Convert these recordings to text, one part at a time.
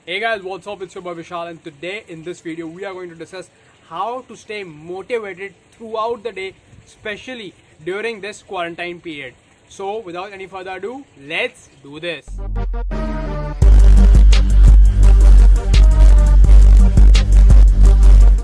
Hey guys, what's up? It's your boy Vishal, and today in this video we are going to discuss how to stay motivated throughout the day, especially during this quarantine period. So without any further ado, let's do this.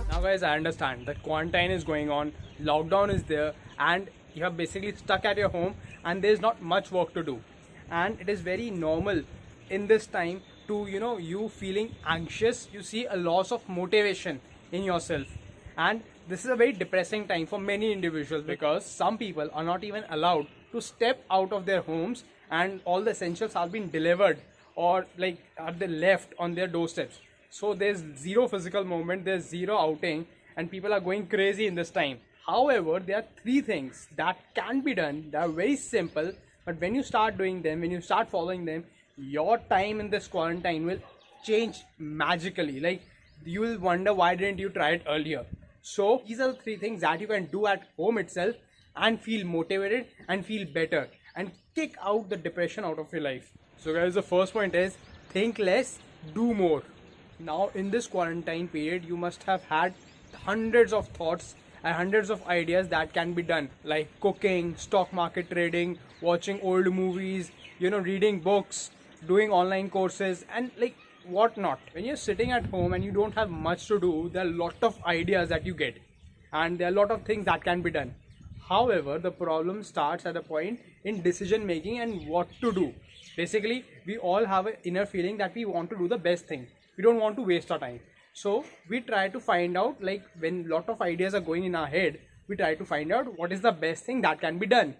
Now guys, I understand that quarantine is going on, lockdown is there, and you are basically stuck at your home and there's not much work to do. And it is very normal in this time to you feeling anxious. You see a loss of motivation in yourself, and this is a very depressing time for many individuals because some people are not even allowed to step out of their homes, and all the essentials are being delivered or like are they left on their doorsteps. So there's zero physical movement, there's zero outing, and people are going crazy in this time. However, there are three things that can be done that are very simple, but when you start doing them, when you start following them, your time in this quarantine will change magically. Like, you will wonder why didn't you try it earlier. So these are the three things that you can do at home itself and feel motivated and feel better and kick out the depression out of your life. So guys, the first point is think less, do more. Now in this quarantine period, you must have had hundreds of thoughts and hundreds of ideas that can be done, like cooking, stock market trading, watching old movies, reading books, doing online courses, and like whatnot. When you're sitting at home and you don't have much to do, there are a lot of ideas that you get, and there are a lot of things that can be done. However, the problem starts at a point in decision making and what to do. Basically, we all have an inner feeling that we want to do the best thing. We don't want to waste our time. So we try to find out, like when a lot of ideas are going in our head, we try to find out what is the best thing that can be done.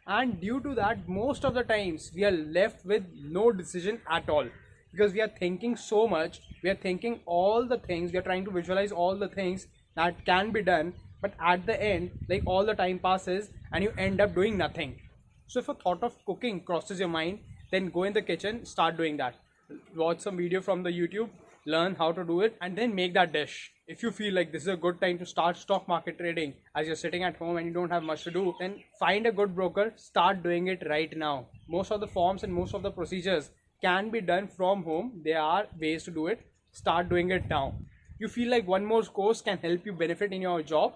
And due to that, most of the times we are left with no decision at all, because we are thinking so much, we are thinking all the things, we are trying to visualize all the things that can be done, but at the end, like all the time passes and you end up doing nothing. So if a thought of cooking crosses your mind, then go in the kitchen, start doing that. Watch some video from the YouTube, learn how to do it, and then make that dish. If you feel like this is a good time to start stock market trading as you're sitting at home and you don't have much to do, then find a good broker, start doing it right now. Most of the forms and most of the procedures can be done from home. There are ways to do it. Start doing it now. You feel like one more course can help you benefit in your job,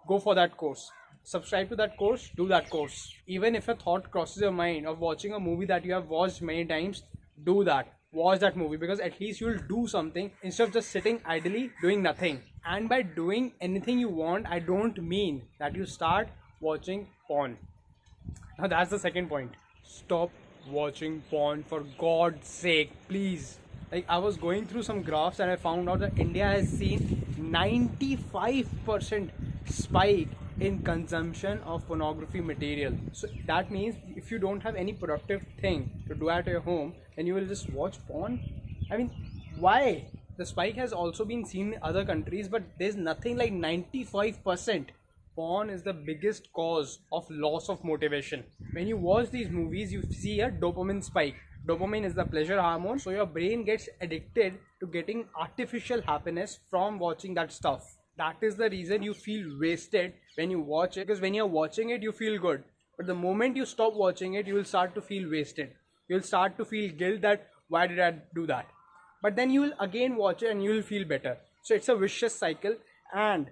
go for that course. Subscribe to that course, do that course. Even if a thought crosses your mind of watching a movie that you have watched many times, do that. Watch that movie, because at least you'll do something instead of just sitting idly doing nothing. And by doing anything you want, I don't mean that you start watching porn. Now that's the second point. Stop watching porn, for God's sake, please. Like, I was going through some graphs and I found out that India has seen 95% spike in consumption of pornography material. So that means if you don't have any productive thing to do at your home, then you will just watch porn. I mean, why? The spike has also been seen in other countries, but there's nothing like 95%. Porn is the biggest cause of loss of motivation. When you watch these movies, you see a dopamine spike. Dopamine is the pleasure hormone, so your brain gets addicted to getting artificial happiness from watching that stuff. That is the reason you feel wasted when you watch it, because when you're watching it, you feel good. But the moment you stop watching it, you will start to feel wasted. You'll start to feel guilt that why did I do that? But then you will again watch it and you will feel better. So it's a vicious cycle, and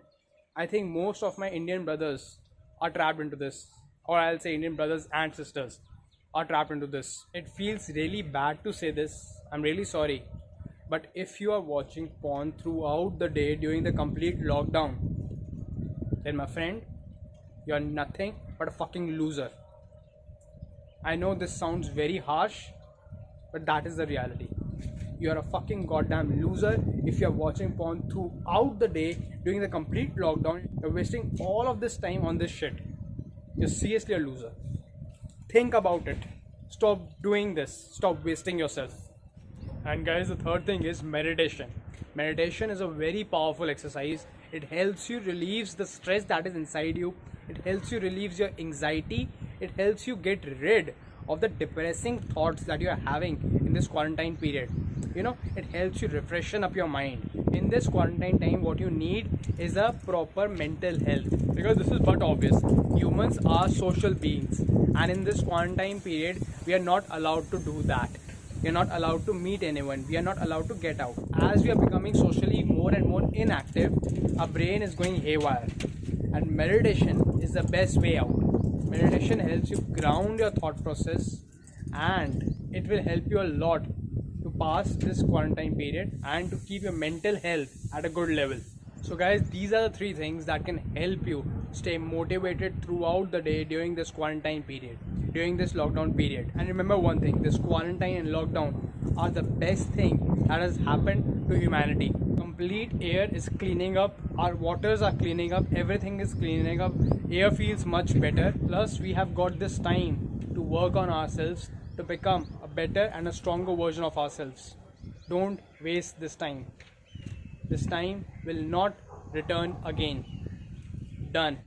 I think most of my Indian brothers are trapped into this, or I'll say Indian brothers and sisters are trapped into this. It feels really bad to say this. I'm really sorry. But if you are watching porn throughout the day during the complete lockdown, then my friend, you're nothing but a fucking loser. I know this sounds very harsh, but that is the reality. You're a fucking goddamn loser if you're watching porn throughout the day during the complete lockdown. You're wasting all of this time on this shit. You're seriously a loser. Think about it. Stop doing this. Stop wasting yourself. And guys, the third thing is meditation. Meditation is a very powerful exercise. It helps you relieve the stress that is inside you. It helps you relieve your anxiety. It helps you get rid of the depressing thoughts that you are having in this quarantine period. It helps you refreshen up your mind. In this quarantine time, what you need is a proper mental health, because this is but obvious. Humans are social beings, and in this quarantine period, we are not allowed to do that. We are not allowed to meet anyone. We are not allowed to get out. As we are becoming socially more and more inactive, our brain is going haywire. And meditation is the best way out. Meditation helps you ground your thought process, and it will help you a lot to pass this quarantine period and to keep your mental health at a good level. So guys, these are the 3 things that can help you stay motivated throughout the day during this quarantine period, during this lockdown period. And remember one thing, this quarantine and lockdown are the best thing that has happened to humanity. Complete air is cleaning up, our waters are cleaning up, everything is cleaning up, air feels much better. Plus we have got this time to work on ourselves to become a better and a stronger version of ourselves. Don't waste this time. This time will not return again. Done.